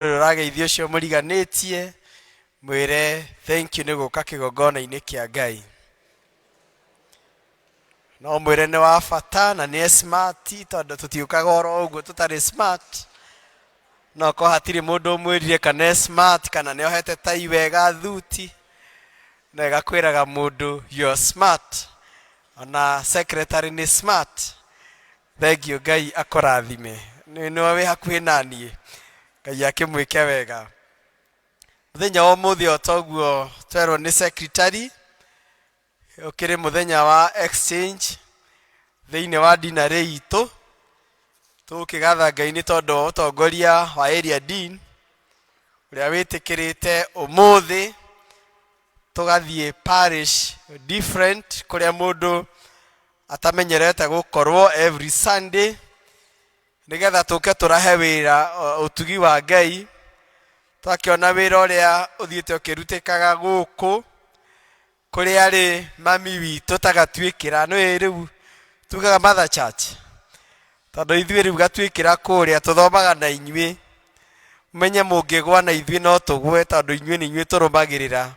Rageithio cio muriganitie mwire thank you niguka kigongona-ini kia Ngai. No mwire ni wa bata na ni smart tondu tutiukaga oro uguo tutari smart. No ko hatiri mundu mwirire kana smart kana ni ohete tai wega thuti na igakwiraga mundu you smart ona secretary ni smart. Thank you Ngai akorathime. Ni we hakuhi nanie. Ngai akimwike wega. Muthenya wa muthi otoguo twerwo ni secretary ukiri muthenya wa exchange thiini wa dinari itu tukigatha Ngai ni tondu utongoria wa area dean uria witikirite umuthi tugathie parish different kuria mundu atamenyerete gukorwo every Sunday nigetha tuke turahe wira utugi wa Ngai. Twakiona wira uria uthiite ukirutikaga guku kuri ari mami witu tagatwikira no riu tugaga mother church tondu ithwe riu gatwikira kuria tuthomaga na inyui menye mungigwa na ithwe no tugwe tondu inyui ni inyui turumagirira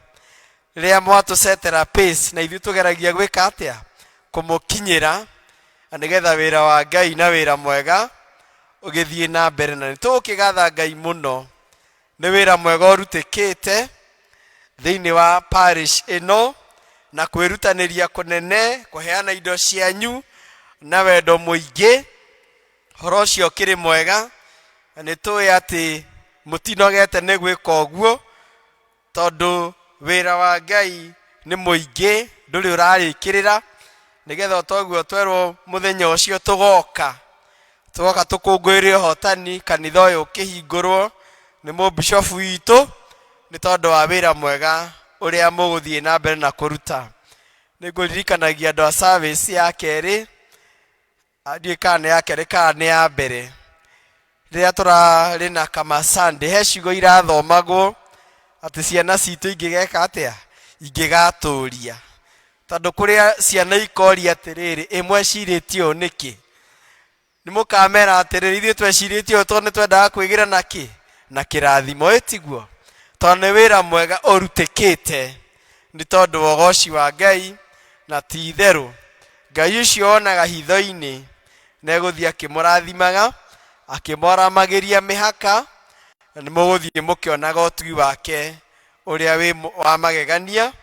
riria mwatucetera pace na ithwe tugeragia gwika atia kumukinyira nigetha wira wa Ngai na wira mwega ugithie na mbere na tukigatha Ngai muno ni wira mwega urutikite thiini wa parish ino na kwirutaniria kunene kuheana indo cianyu na wendo muingi horo ucio kiri mwega ni tuwi ati mutinogete ni gwika uguo tondu wira wa Ngai ni muingi nduri urarikirira nigetha otoguo twerwo muthenya ucio tugoka tukungwire hotani kanitha uyu ukihingurwo ni mubishop witu ni tondu wa wira mwega uria muguthie na mbere na kuruta. Niguririkanagia andu a service ya keri ndiikane ya keri kana ya mbere riria turari na kama Sunday he ciugo irathomagwo ati ciana citu ingigeka atia ingigaturia tondu kuria ciana ikoria atiriri imwe ciritio niki nimukamera atiriri ithuĩ tweciritio tondu twendaga kwigira naki na kirathimo itiguo tondu wira mwega urutikite ni tondu wogoci wa Ngai na ti itheru Ngai ucio onaga hitho-ini na eguthie akimurathimaga akimoramagiria mihaka na nimuguthie mukionaga utugi wake uria wi wa magegania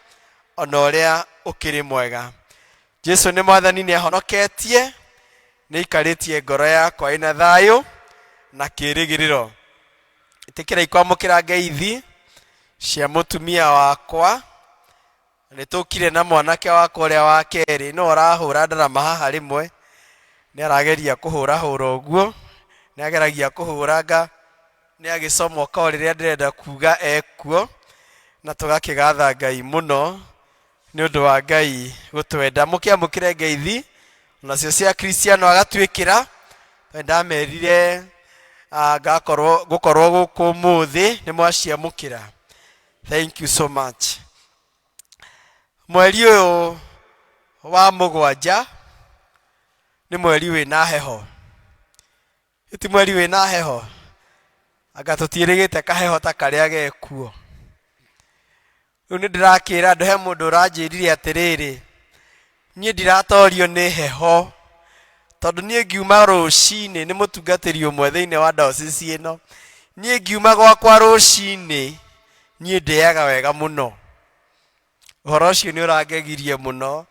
ona uria ukiri mwega. Jesu ni mwathani ni ahonoketie ni ikaritie ngoro yakwa ina thayo na kirigiriro. Itikira ikwamukira ngeithi cia mutumia wakwa ni tukire na mwanake wakwa uria wa keri no urahura ndarama haha rimwe ni arageria kuhura uguo ni ageragia kuhuranga ni agisomwo kwa riria ndirenda kuga ekuo na tugakigatha Ngai muno ni undu wa Ngai gutwenda mukiamukire ngeithi nacio cia Kristiano agatwikira ndamerire gukorwo guku muthi ni mwaciamukira. Thank you so much. Mweri uyu wa mugwanja ni mweri wina heho iti mweri wina heho anga tutirigite kaheho ta karia gekuo riu ni ndirakira andu he mundu uranjirire atiriri nie ndiratorio ni heho tondu nie ngiuma rucini ni mutungatiri umwe thiini wa diocese ino nie ngiuma gwakwa rucini nie ndiaga wega muno uhoro ucio ni urangegirie muno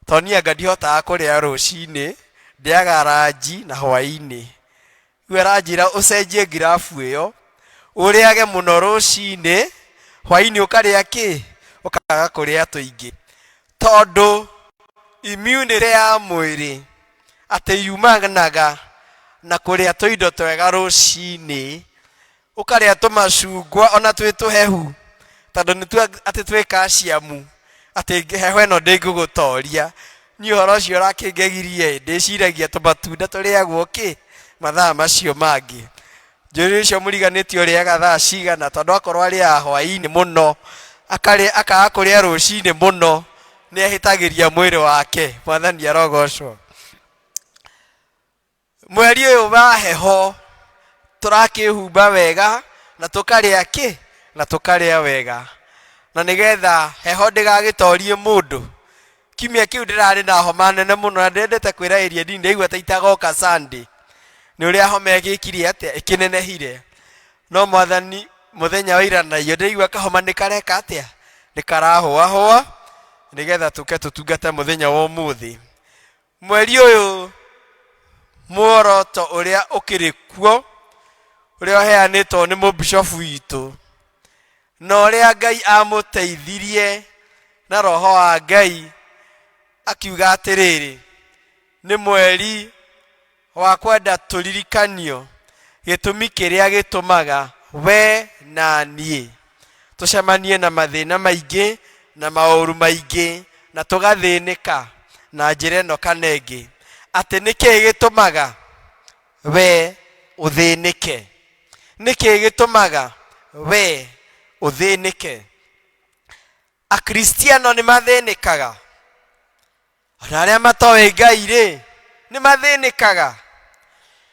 tondu nie anga ndihotaga kuria rucini ndiaga ranji na hwaini riu aranjira ucenjie ngirabu iyo uriage muno rucini hwaini ukaria ki ukaga kuria tuingi tondu immunity ya mwiri ati yumanaga na kuria tuindo twega rucini ukaria tumacungwa ona twi tuhehu tondu ni ati twi calcium ati heho ino ndingugutoria ni uhoro ucio urakingegirie ndiciragia tumatunda turiagwo ki mathaa macio mangi njuri ucio muriganitio uriaga thaa cigana tondu akorwo aria hwaini muno akaga kuria rucini muno ni ehitagiria mwiri wake. Mwathani arogocwo. Mweri uyu wa heho turakihumba wega na tukaria ki na tukaria wega na nigetha heho ndigagitorie mundu kimia kiu ndirari na homa nene muno na ndendete kwira iria ndi ndigwa taitagoka Sunday ni uria homa igikiri atia ikinenehire no mwathani muthenya wa ira na iyo ndigwa kahoma nikareka atia nikarahua nigetha tuke tutungata muthenya wa umuthi mweri uyu muoroto uria ukirikuo uria heanitwo ni mubishofu witu no uria Ngai amuteithirie na roho wa Ngai akiuga atiriri ni mweri wa kwenda tulirikanio gitumi kiria gitumaga we na nie tucemanie na mathina maingi na mauru maingi na tugathinika na njira ino kanengi ati niki gitumaga we uthinike niki gitumaga we uthinike akristiano ni mathinikaga ona aria matoe Ngai ri ni mathinikaga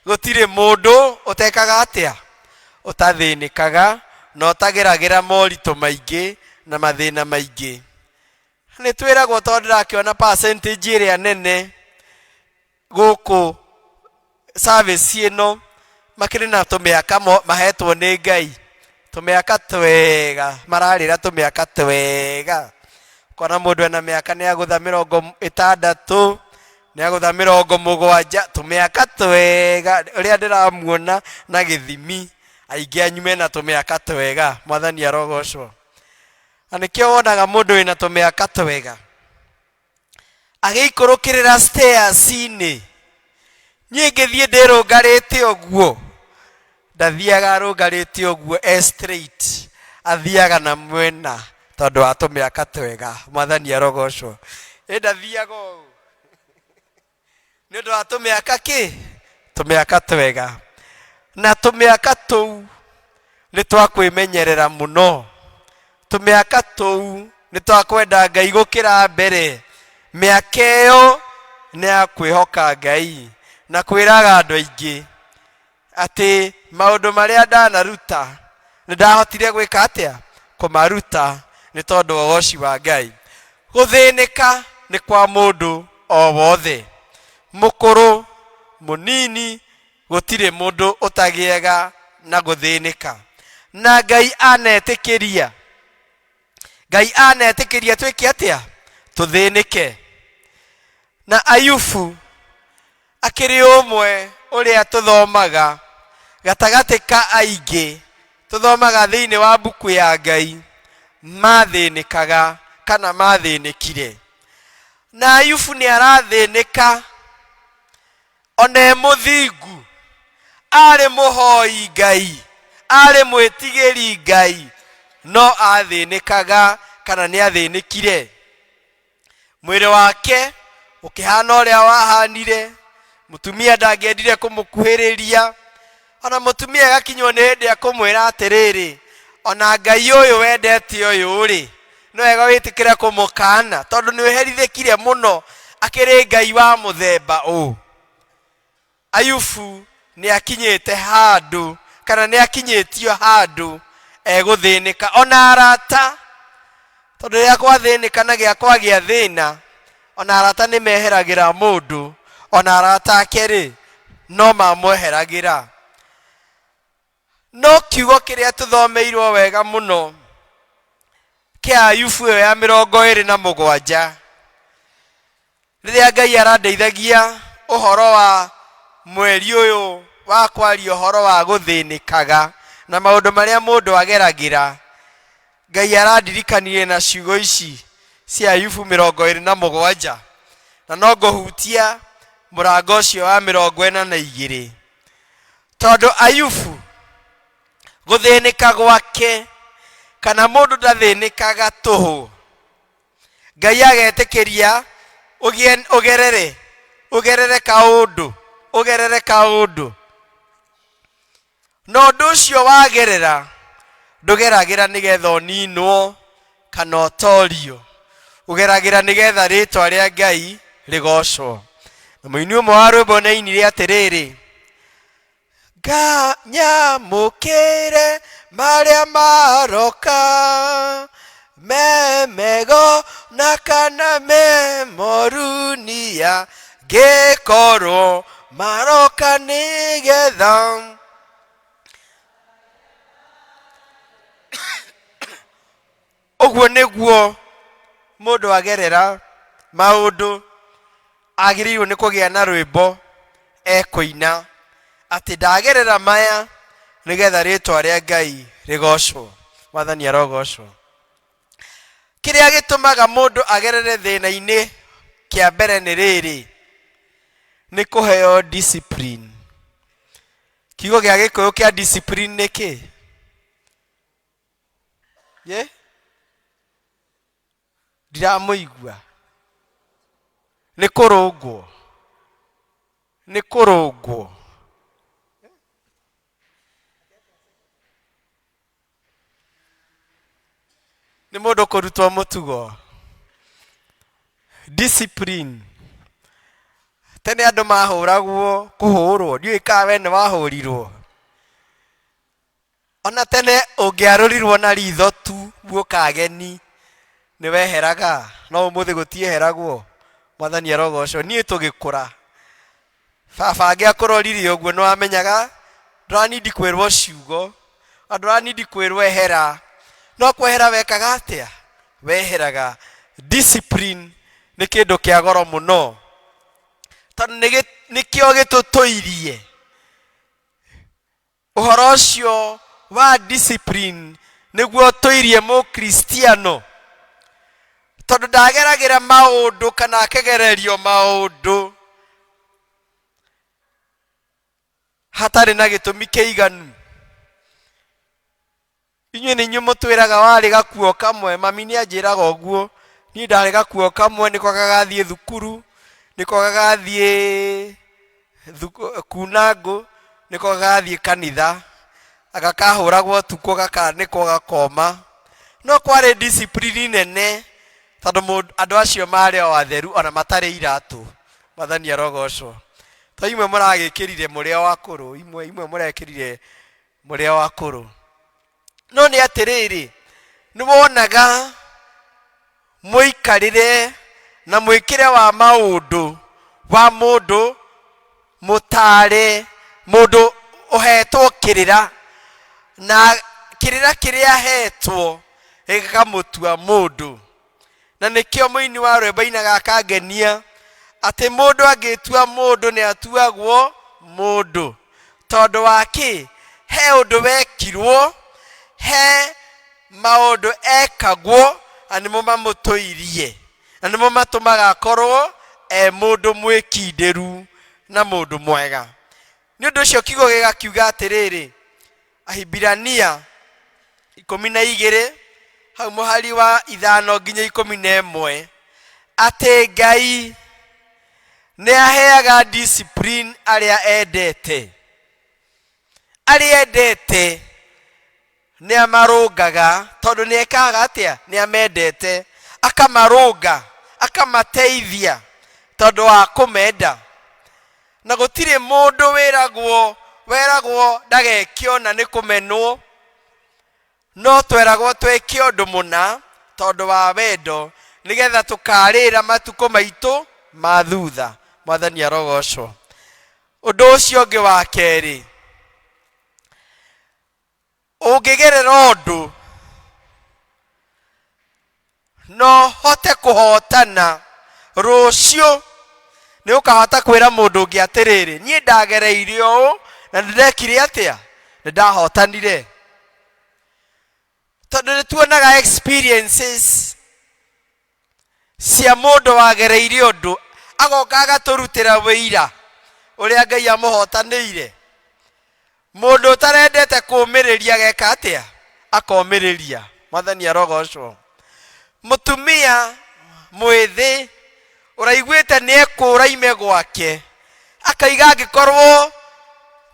gutire mundu utekaga atia utathinikaga no tageragira moritu maingi na mathina maingi ni twiragwo tondu ndirakiona percentage iria nene guku service ino makiri na tumiaka mahetwo ni Ngai tumiaka twega mararira tumiaka twega kona mundu ena miaka ni agutha 60 ni agutha 70 tumiaka twega uria ndiramuona na githimi aingi anyume na tumiaka twega mwathani arogocwo anikio wonaga mundu wina tumiaka twega agiikurukirira stairs ini nyingithie ndirungarite uguo ndathiaga rungarite uguo straight athiaga na mwena tondu wa tumiaka twega mwathani arogocwo ndathiaga uguo ni undu wa tumiaka ki tumiaka twega na tumiaka tou ni twakwimenyerera muno tumiaka tou ni twakwenda Ngai gukira mbere miaka iyo ni akwihoka Ngai na kwiraga andu aingi ati maundu maria ndanaruta ni ndahotire gwika atia kumaruta ni tondu wa ugoci wa Ngai guthinika ni kwa mundu o wothe mukuru munini gutire mundu utagiega na guthinika na Ngai anetikiria twiki atia tuthinike na Ayubu akiri umwe uria tuthomaga gatagati ka aingi tuthomaga thiini wa buku ya Ngai mathinikaga kana mathinikire na Ayubu ni arathinika one muthingu ari muhoi Ngai ari mwitigiri Ngai no athinikaga kana ni athinikire mwiri wake ukihana uria wahanire mutumia ndangiendire kumukuhiriria ona mutumia gakinywo ni hindi akumwira atiriri ona Ngai uyu wendete uyu ri no wega witikire kumukana tondu ni weherithikire muno akiri Ngai wa muthemba u Ayubu ni akinyite handu kana ni akinyitio handu eguthinika ona arata tondu ria kwathinika na gia kwagia thina ona arata ni meheragira mundu ona arata akeri no mamweheragira no kiugo kiria tuthomeirwo wega muno kia Ayubu ya 27 riria Ngai arandeithagia uhoro wa mweri uyu wa kwaria uhoro wa guthinikaga na maundu maria mundu ageragira Ngai arandirikanirie na ciugo ici cia Ayubu 27 na no nguhutia murango ucio wa 42 tondu Ayubu guthinika gwake kana mundu ndathinikaga tuhu Ngai agetikiria ugerere kaundu no undu ucio wagerera ndugeragira nigetha uninwo kana utorio ugeragira nigetha ritwa ria Ngai rigocwo na muini umwe wa rwimbo nainire atiriri nyamukire maria maroka memego na kana memorunia gekoro maroka nigetha Ogwo niguo mundu agerera maundu agiriirwo ni kugia na rwimbo ekoina ati ndagerera maya nigetha ritwa ria Ngai rigocwo Mwathani arogocwo kiria gitumaga mundu agerere thina-ini kia mbere ni riri ni kuheo discipline kiugo gia Gikuyu kia discipline ni ki ye ndiramuigua ni kurungwo ni mundu kurutwo mutugo discipline tene andu mahuragwo kuhurwo ndiui kawe ni wahurirwo ona tene ungiarurirwo na ritho tu guokageni ni weheraga no umuthi gutieheragwo Mwathani arogocwo nie tugikura baba angiakuroririe uguo no amenyaga ndranidi kwirwo ciugo ndranidi kwirwo ehera no kwehera wekaga atia weheraga discipline ni kindu kia goro muno tondu nikio gitutuirie uhoro ucio wa discipline niguo tuirie mu Kristiano tondu ndageragira maundu kana akegererio maundu hatari na gitumi kiiganu inyuĩ nĩ inyuĩ mũtwĩraga warĩ gakuo kamwe mami nĩ anjĩraga ũguo niĩ ndarĩ gakuo kamwe nĩko gagathiĩ thukuru nĩko gagathiĩ kunangũ nĩko gagathiĩ kanitha agakahũragwo tukũ gakanĩkwo gakoma no kwarĩ discipline nene tondũ andũ acio marĩ o atheru ona matarĩ iratũ Mwathani arogocwo to imwe mũragĩkĩrire mũrĩ o akũrũ imwe mũrekĩrire mũrĩ o akũrũ no nĩ atĩrĩrĩ nĩ wonaga mũikarĩre na mwĩkĩre wa maũndũ wa mũndũ mũtare mũndũ ũhetwo kĩrĩra na kĩrĩra kĩrĩa ahetwo gĩkamũtua mũndũ na nĩkĩo mũini wa rwĩmbo ainaga akangenia atĩ mũndũ angĩtua mũndũ nĩ atuagwo mũndũ tondũ wa kĩ he ũndũ wekirwo he maũndũ ekagwo na nĩmo mamũtũirie na nĩmo matũmaga akorwo mũndũ mwĩkindĩru na mũndũ mwega nĩ ũndũ ũcio kiugo gĩgakiuga atĩrĩrĩ Ahibirania 12 hau mũhari wa 5 nginya 11 atĩ Ngai nĩ aheaga discipline arĩa endete nĩ amarũngaga tondũ nĩ ekaga atĩa nĩ amendete akamarũnga akamateithia tondũ wa kũmenda na gũtirĩ mũndũ weragwo ndagekio na nĩ kũmenwo no tweragwo twĩke ũndũ mũna tondũ wa wendo nĩgetha tũkarĩra matukũ maitũ ma thutha Mwathani arogocwo ũndũ ũcio ũngĩ wa kerĩ ũngĩgerera ũndũ no hote kũhotana rũciũ nĩ ũkahota kwĩra mũndũ ũngĩ atĩrĩrĩ niĩ ndagereire ũũ na ndĩrekire atĩa nĩ ndahotanire tondũ nĩ tuonaga experiences cia mũndũ wagereire ũndũ agoka agatũrutĩra wĩira ũrĩa Ngai amũhotanĩire mũndũ ũtarendete kũũmĩrĩria ageka atĩa akomĩrĩria Mwathani arogocwo mũtumia mwĩthĩ ũraiguĩte nĩ ekũra ime gwake akaiga angĩkorwo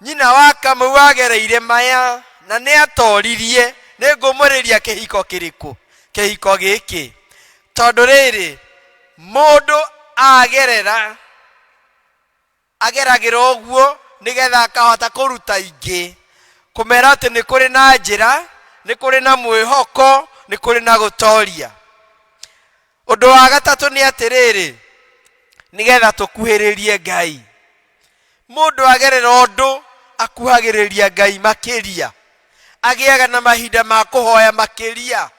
nyina wa Kamau agereire maya na nĩ atoririe nĩ ngũmũrĩria kĩhiko kĩrĩkũ kĩhiko gĩkĩ tondũ rĩrĩ mũndũ ageragĩra ũguo nigetha akahota kuruta ingi kumera ati ni kuri na njira ni kuri na mwihoko ni kuri na gutoria. Undu wa gatatu ni atiriri nigetha tukuhiririe Ngai. Mundu agerera undu akuhagiriria Ngai makiria, agiaga na mahinda ma kuhoya makiria,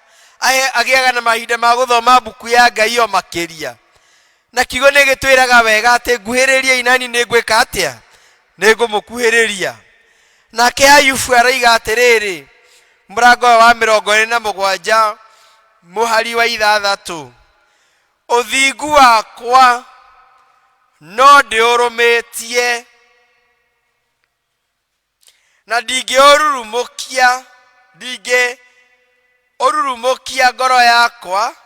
agiaga na mahinda ma guthoma buku ya Ngai o makiria. Na kigo ni gitwiraga wega ati nguhiriria inani ni ngwika atia, ni ngumukuhiriria. Nake Ayubu araiga atiriri murango wa 27 muhari wa 6, uthingu wakwa no ndiurumitie na ndingiururumukia ngoro yakwa,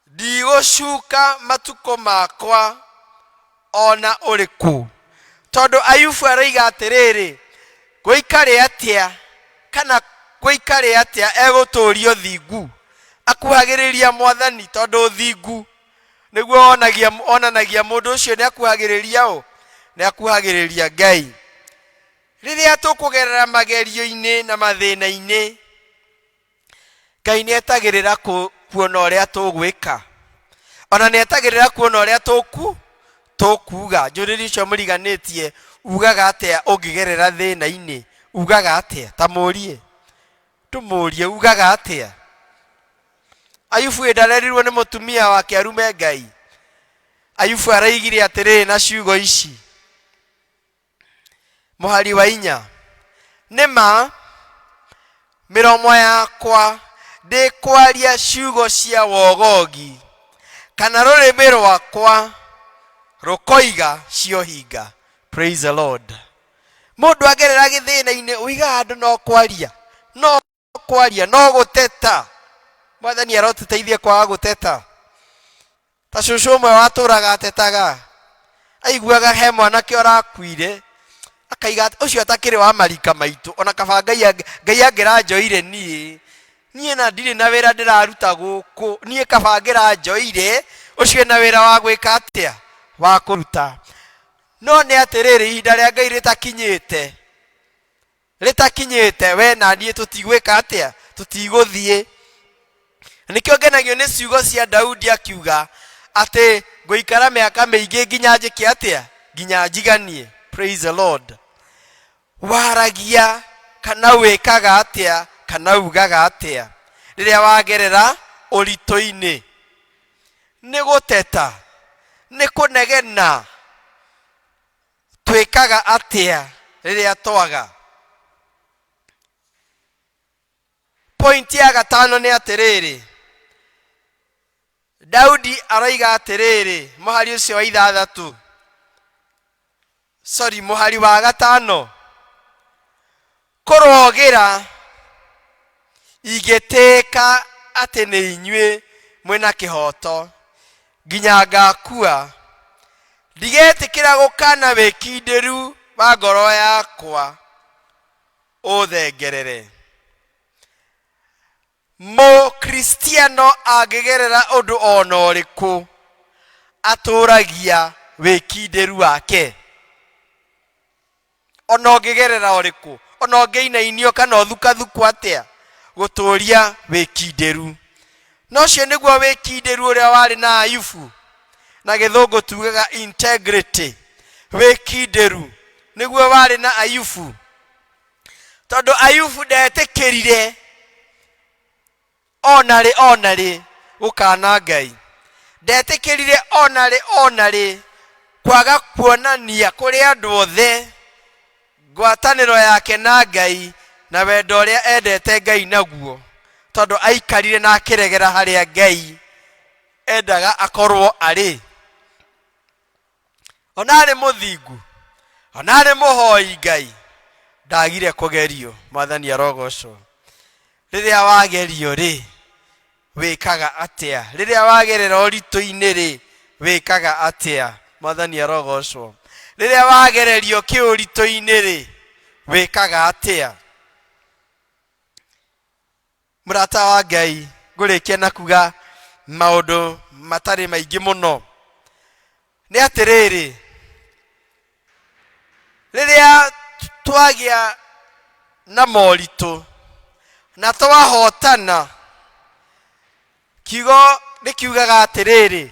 ndigushuka matuko makwa ona uriku. Tondu Ayubu araiga atiriri guikare atia kana guikare atia eguturio thingu akuhagiriria Mwathani, tondu thingu niguo onanagia mundu ucio ni akuhagiriria o ni akuhagiriria Ngai. Riria tukugerera magerio-ini na mathina-ini, Ngai ni etagirira kuona uria tugwika, ona ni etagirira kuona uria tukuga. Njuriri cio muriganitie ugaga atia ungigerera thina-ini, ugaga atia? Ta murie tumurie ugaga atia? Ayubu ndarerirwo ni mutumia wake arume Ngai. Ayubu araigire atiriri na ciugo ici, muhari wa 4, nima miromo yakwa ndikwaria ciugo cia wogogi, kana rurimi rwakwa rukoiga cio hinga. Praise the Lord. Mundu agerera githina-ini uiga andu no kwaria no guteta. Mwathani arotuteithie kwaga guteta. Ta cucu umwe waturaga atetaga, aiguaga he mwanake orakuire akaiga ucio atakiri wa marika maitu, ona kaba Ngai angiranjoire nie na ndiri na wira ndiraruta guku, nie kaba angiranjoire ucio na wira wa gwika atia, wa kuruta. No ni atiriri ihinda ria Ngai ritakinyite we na nie tutigwika atia, tutiguthie. Nikio ngenagio ni ciugo cia Daudi akiuga ati nguikara miaka miingi nginya njike atia, nginya njiganie. Praise the Lord. Waragia kana wikaga atia kana ugaga atia riria wagerera urito-ini, ni guteta, ni kunegena, twikaga atia riria twaga. Point ya 5 ni atiriri, Daudi araiga atiriri muhari ucio wa 6, muhari wa 5, kurogira igiteka ati ni inyue mwina kihoto nginya ngakua, ndigetikira gukana wikindiru wa ngoro yakwa uthengerere. Kristiano angigerera undu ona uriku aturagia wikindiru wake, ona ungigerera uriku, ona ungiinainio kana uthukathuku atia guturia wikindiru. No cio niguo wikindiru uria wari na Ayubu, na githungu tugaga integrity. Wikindiru niguo wari na Ayubu, tondu Ayubu ndetikirire onari gukana Ngai, ndetikirire onari kwaga kuonania kuri andu othe ngwataniro yake na Ngai na wendo uria endete Ngai naguo, tondu aikarire na akiregera haria Ngai endaga akorwo ari. Onari muthingu, onari muhoi Ngai, ndagire kugerio. Mwathani arogocwo. Riria wagerio ri wikaga atia, riria wagerera urito-ini ri wikaga atia. Mwathani arogocwo. Riria wagererio kiurito-ini ri wikaga atia. Murata wa Ngai, ngurikia na kuga maundu matari maingi muno. Ni atiriri, riria twagia na morito na twahotana kigo nikiugaga atiriri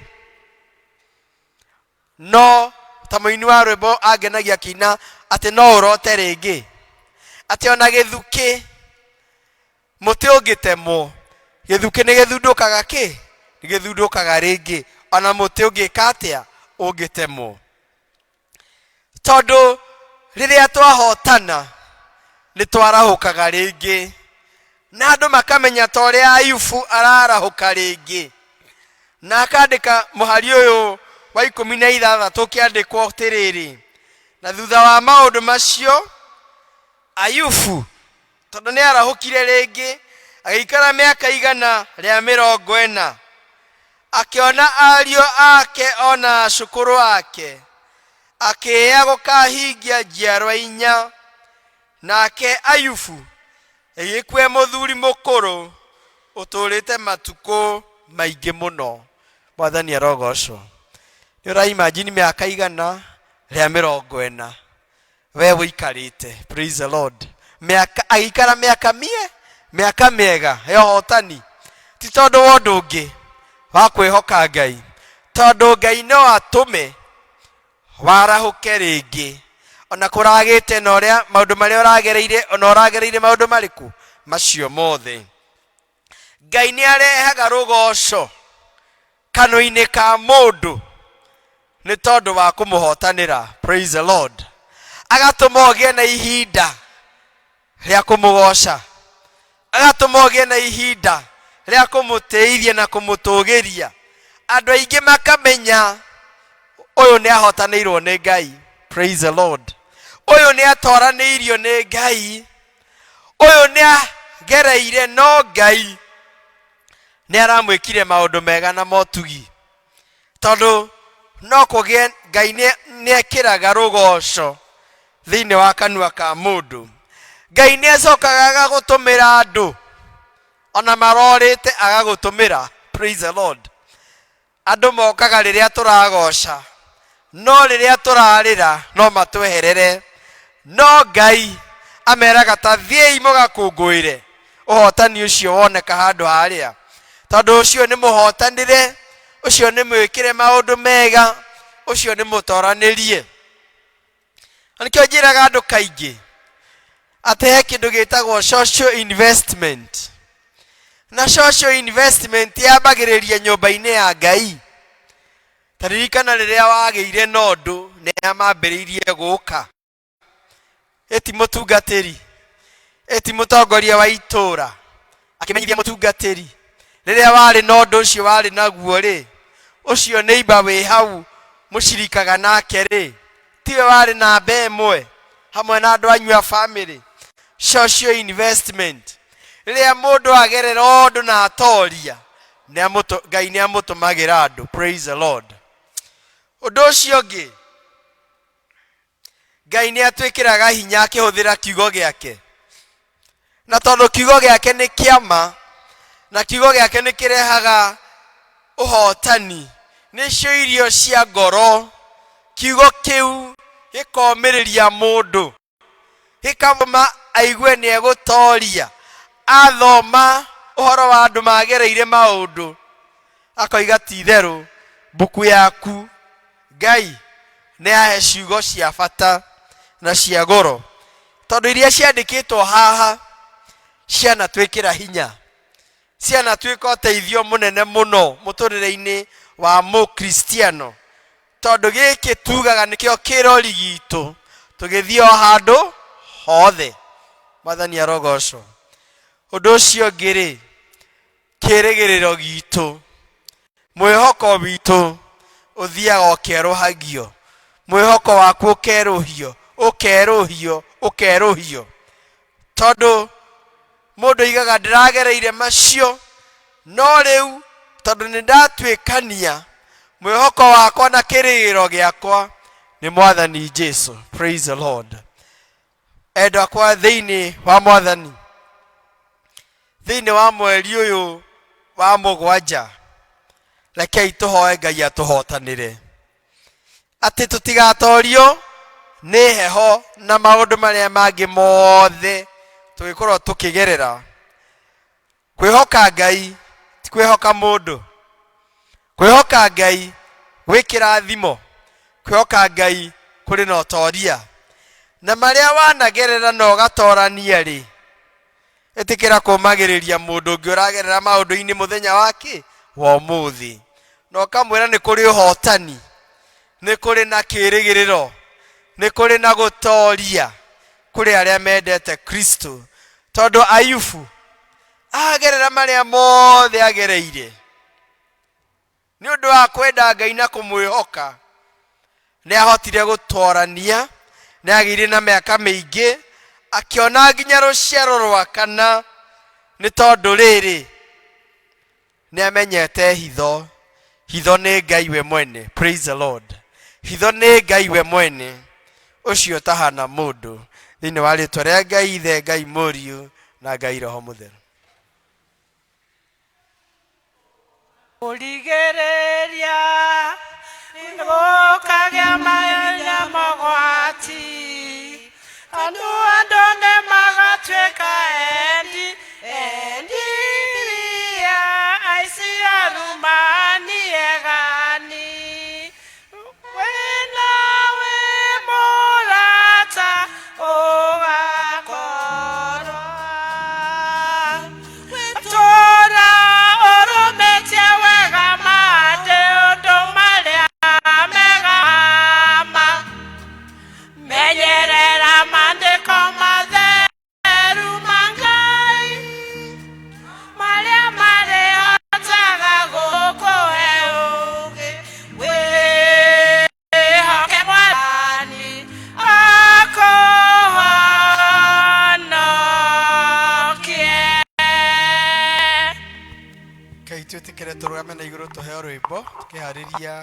no tamuini wa rwimbo agenagia kina ati no urote ringi ati ona githuki muti ungitemwo githuki ni githundukaga ki ni githundukaga ringi ona muti ungika atia ungitemwo tondu riria twahotana ni twarahukaga ringi na andu makamenya ta uria Ayubu ararahuka ringi na akandika muhari uyu wa 16 kiandikwo tiriri na thutha wa maundu macio Ayubu tondu ni arahukire ringi agikara miaka igana ria 40 akiona ario ake ona shukuru ake akiya gukahingia njiarwa 4 nake Ayubu egikwe muthuri mukuru uturite matuko maingi muno mwathani arogocwo ni ura imagine miaka igana ria 40 we wikarite praise the Lord miaka agikara miaka miega yohotani ti tondu wondu ungi wa kwihoka Ngai tondu Ngai no atume warahuke ringi ona kuragite na uria maundu maria uragereire ona uragereire maundu mariku macio mothe Ngai ni arehaga rugoco kanui-ini ka mundu ni tondu wa kumuhotanira praise the Lord agatuma ogie na ihinda ria kumugoca agatuma ogie na ihinda ria kumuteithia na kumutugiria andu aingi makamenya uyu ni ahotanirwo ni Ngai praise the Lord uyu ni atoraniirio ni Ngai uyu ni agereire no Ngai ni aramwikire maundu mega na motugi tondu no kugie Ngai ni ekiraga rugoco thiini wa kanua ka mundu Ngai ni acokaga agagutumira andu ona marorite agagutumira praise the Lord andu mokaga riria turagoca no riria turarira no matweherere no Ngai ameraga ta thiei mugakunguire uhotani ucio woneka handu haria tondu ucio ni muhotanire ucio ni mwikire maundu mega ucio ni mutoranirie anikio njiraga andu kaingi ati he kindu gitagwo social investment na social investment yambagiriria nyumba-ini ya Ngai taririkana riria wageire nondu ni amambiriirie guka eti mutungatiri eti mutongoria wa itura akimenyithia mutungatiri riria wari nondu ucio wari naguo ri ucio neighbor wi hau mushirikaga nake ri tiwe wari na mbemwe hamwe na andu anyu a family social investment riria mundu agerera undu na atoria Ngai ni amutumagira andu praise the Lord undu ucio ngi Ngai ni atwikiraga hinya akihuthira kiugo giake na tondu kiugo giake ni kiama na kiugo giake ni kirehaga uhotani nicio irio cia ngoro kiugo kiu gikomiriria mundu gikamuma aigue ni egutoria athoma uhoro wa andu magereire maundu akoiga ti theru buku yaku Ngai ni ahe ciugo cia bata na cia goro tondu iria ciandikitwo haha ciana twikira hinya ciana twika uteithio munene muno muturire-ini wa mukristiano tondu giki tugaga nikio kirori gitu tugithio handu hothe mwathani arogocwo undu ucio ngiri kirigiriro gitu mwihoko witu uthiaga ukeruhagio mwihoko waku ukeruhio tondu mundu igaga ndiragereire macio no riu tondu ni ndatwikania mwihoko wakwa na kirigiro giakwa ni mwathani Jesu praise the Lord endwa kwa thiini wa mwathani thiini wa mweri uyu wa mugwanja rekei tuhoe Ngai atuhotanire ati tutigatorio nĩ heho na maũndũ marĩa mangĩ mothe tũgĩkorwo tũkĩgerera. Kwĩhoka Ngai ti kwĩhoka mũndũ. Kwĩhoka Ngai gwĩ kĩrathimo. Kwĩhoka Ngai kũrĩ na ũtoria. Na marĩa wanagerera na ũgatorania rĩ, ĩtĩkĩra kũmagĩrĩria mũndũ ũngĩ ũragerera maũndũ-inĩ mũthenya wake wa ũmũthĩ. Na ũkamwĩra nĩ kũrĩ ũhotani, nĩ kũrĩ na kĩĩrĩgĩrĩro, nĩ kũrĩ na gũtoria kũrĩ arĩa mendete Kristo. Tondũ Ayubu agerera marĩa mothe agereire, nĩ ũndũ wa kwenda Ngai na kũmwĩhoka, nĩ ahotire gũtorania, nĩ agĩire na mĩaka mĩingĩ, akĩona nginya rũciaro rwa kana. Nĩ tondũ rĩrĩ, nĩ amenyete hitho. Hitho nĩ Ngai we mwene. Praise the Lord. Hitho nĩ Ngai we mwene, ũcio tahana mũndũ. Thĩinĩ wa rĩĩtwa rĩa Ngai Ithe, Ngai Mũriũ na Ngai Roho Mũtheru. Ũrigĩrĩria gũkagĩa mathĩna mogwati, andũ nĩ magatuĩka endia aici arumani egani. Wĩna wĩ mũrata ũgakorwo tũra ũrũmĩtie wega maũndũ marĩa megama. Menyerera maandĩko matheru ma Ngai marĩa marĩhotaga gũkũhe ũũgĩ. Wĩhoke Mwathani akũhonokie. Ngai twĩtĩkĩre tũrũgame na igũrũ tũheo rwĩmbo tũkĩharĩria